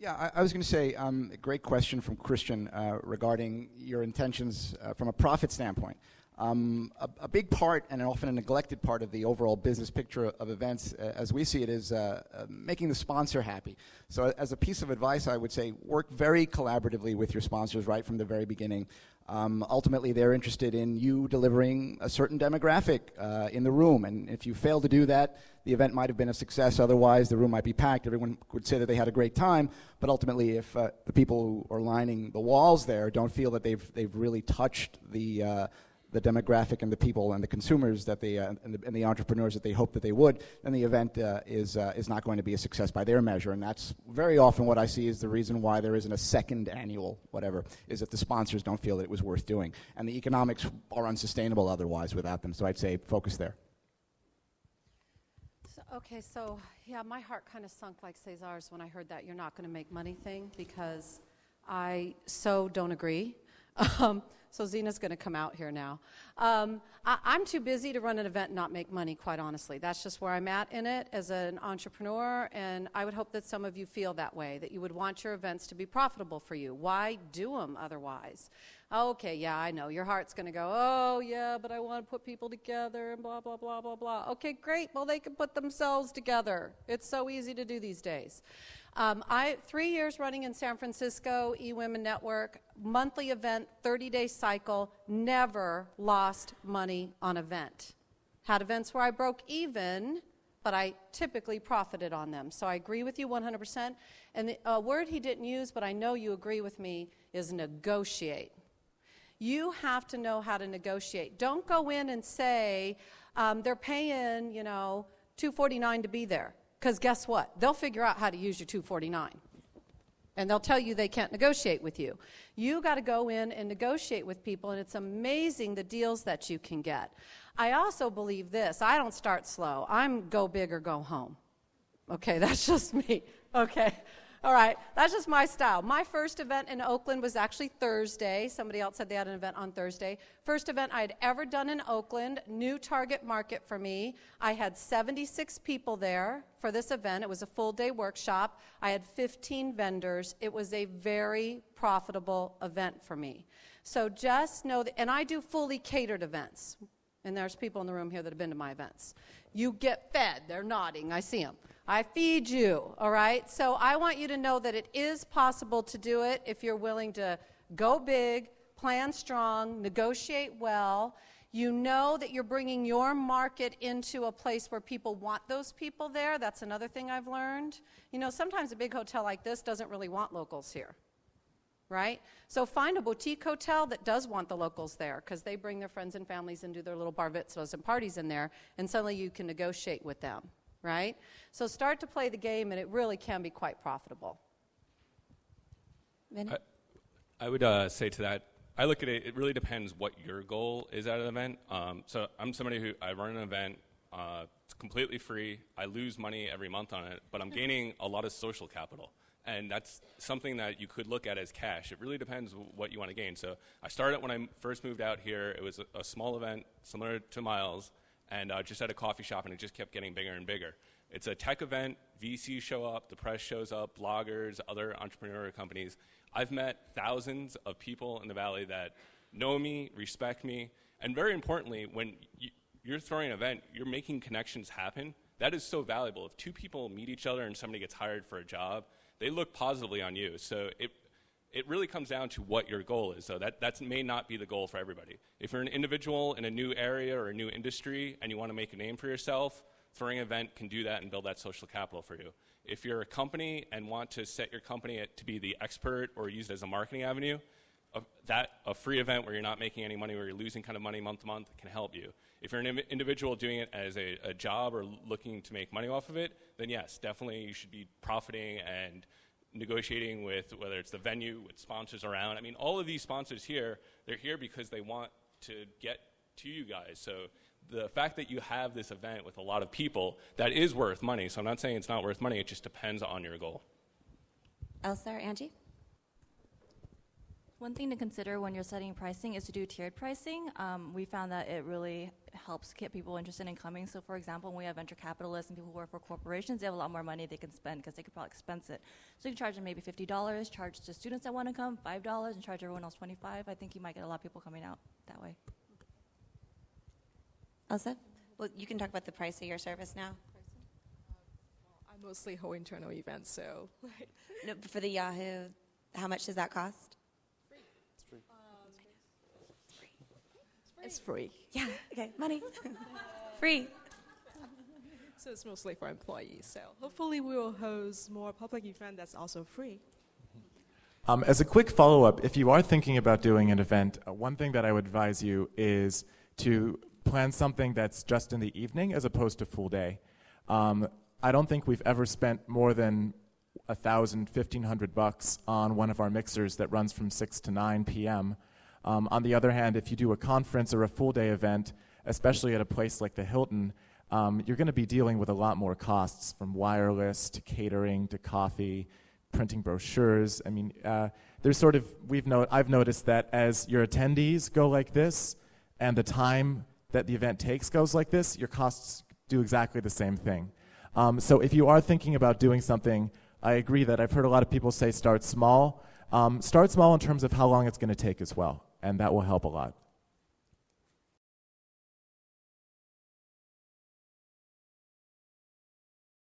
Yeah, I was going to say, a great question from Christian regarding your intentions from a profit standpoint. A big part, and often a neglected part of the overall business picture of events, as we see it, is making the sponsor happy. So as a piece of advice, I would say work very collaboratively with your sponsors right from the very beginning. Ultimately, they're interested in you delivering a certain demographic in the room, and if you fail to do that, the event might have been a success. Otherwise, the room might be packed. Everyone would say that they had a great time, but ultimately, if the people who are lining the walls there don't feel that they've really touched the demographic and the people and the consumers that they and the entrepreneurs that they hope that they would, then the event is not going to be a success by their measure. And that's very often what I see is the reason why there isn't a second annual whatever, is that the sponsors don't feel that it was worth doing. And the economics are unsustainable otherwise without them. So I'd say focus there. So yeah, my heart kind of sunk like Cesar's when I heard that you're not going to make money thing, because I so don't agree. So Zena's going to come out here now. I'm too busy to run an event and not make money, quite honestly. That's just where I'm at in it as an entrepreneur, and I would hope that some of you feel that way, that you would want your events to be profitable for you. Why do them otherwise? Okay, yeah, I know. Your heart's going to go, oh, yeah, but I want to put people together and blah, blah, blah, blah, blah. Okay, great. Well, they can put themselves together. It's so easy to do these days. 3 years running in San Francisco, eWomenNetwork, monthly event, 30-day cycle, never lost money on event. Had events where I broke even, but I typically profited on them. So I agree with you 100%. And the word he didn't use, but I know you agree with me, is negotiate. You have to know how to negotiate. Don't go in and say, they're paying, $249 to be there. Because guess what? They'll figure out how to use your $249. And they'll tell you they can't negotiate with you. You got to go in and negotiate with people, and it's amazing the deals that you can get. I also believe this. I don't start slow. I'm go big or go home. Okay, that's just me. Okay. All right, that's just my style. My first event in Oakland was actually Thursday. Somebody else said they had an event on Thursday. First event I had ever done in Oakland, new target market for me. I had 76 people there for this event. It was a full-day workshop. I had 15 vendors. It was a very profitable event for me. So just know that, and I do fully catered events. And there's people in the room here that have been to my events. You get fed. They're nodding. I see them. I feed you, all right? So I want you to know that it is possible to do it if you're willing to go big, plan strong, negotiate well. You know that you're bringing your market into a place where people want those people there. That's another thing I've learned. Sometimes a big hotel like this doesn't really want locals here, right? So find a boutique hotel that does want the locals there, because they bring their friends and families and do their little bar mitzvahs and parties in there, and suddenly you can negotiate with them. Right? So start to play the game, and it really can be quite profitable. I would say to that, I look at it, it really depends what your goal is at an event. So I'm somebody who, I run an event, it's completely free. I lose money every month on it, but I'm gaining a lot of social capital. And that's something that you could look at as cash. It really depends what you want to gain. So I started when I first moved out here. It was a small event, similar to Myles. And just at a coffee shop, and it just kept getting bigger and bigger. It's a tech event. VCs show up. The press shows up. Bloggers, other entrepreneurial companies. I've met thousands of people in the Valley that know me, respect me, and very importantly, when you're throwing an event, you're making connections happen. That is so valuable. If two people meet each other and somebody gets hired for a job, they look positively on you. So it really comes down to what your goal is. So that may not be the goal for everybody. If you're an individual in a new area or a new industry and you want to make a name for yourself, throwing an event can do that and build that social capital for you. If you're a company and want to set your company to be the expert or use it as a marketing avenue, a free event where you're not making any money, where you're losing kind of money month to month, can help you. If you're an individual doing it as a job or looking to make money off of it, then yes, definitely you should be profiting and negotiating with, whether it's the venue, with sponsors around. I mean, all of these sponsors here, they're here because they want to get to you guys. So the fact that you have this event with a lot of people, that is worth money. So I'm not saying it's not worth money. It just depends on your goal. Elsa or Angie? One thing to consider when you're setting pricing is to do tiered pricing. We found that it really helps get people interested in coming. So for example, when we have venture capitalists and people who work for corporations, they have a lot more money they can spend because they could probably expense it. So you can charge them maybe $50, charge the students that want to come $5, and charge everyone else $25. I think you might get a lot of people coming out that way. Elsa? Well, you can talk about the price of your service now. I mostly hold internal events, so. No, for the Yahoo, how much does that cost? It's free. Yeah, okay, money. Free. So it's mostly for employees. So hopefully we will host more public event that's also free. As a quick follow-up, if you are thinking about doing an event, one thing that I would advise you is to plan something that's just in the evening as opposed to full day. I don't think we've ever spent more than $1,000, $1,500 on one of our mixers that runs from 6 to 9 p.m. On the other hand, if you do a conference or a full-day event, especially at a place like the Hilton, you're going to be dealing with a lot more costs, from wireless to catering to coffee, printing brochures. I mean, there's sort of, I've noticed that as your attendees go like this, and the time that the event takes goes like this, your costs do exactly the same thing. So if you are thinking about doing something, I agree that I've heard a lot of people say start small. Start small in terms of how long it's going to take as well, and that will help a lot.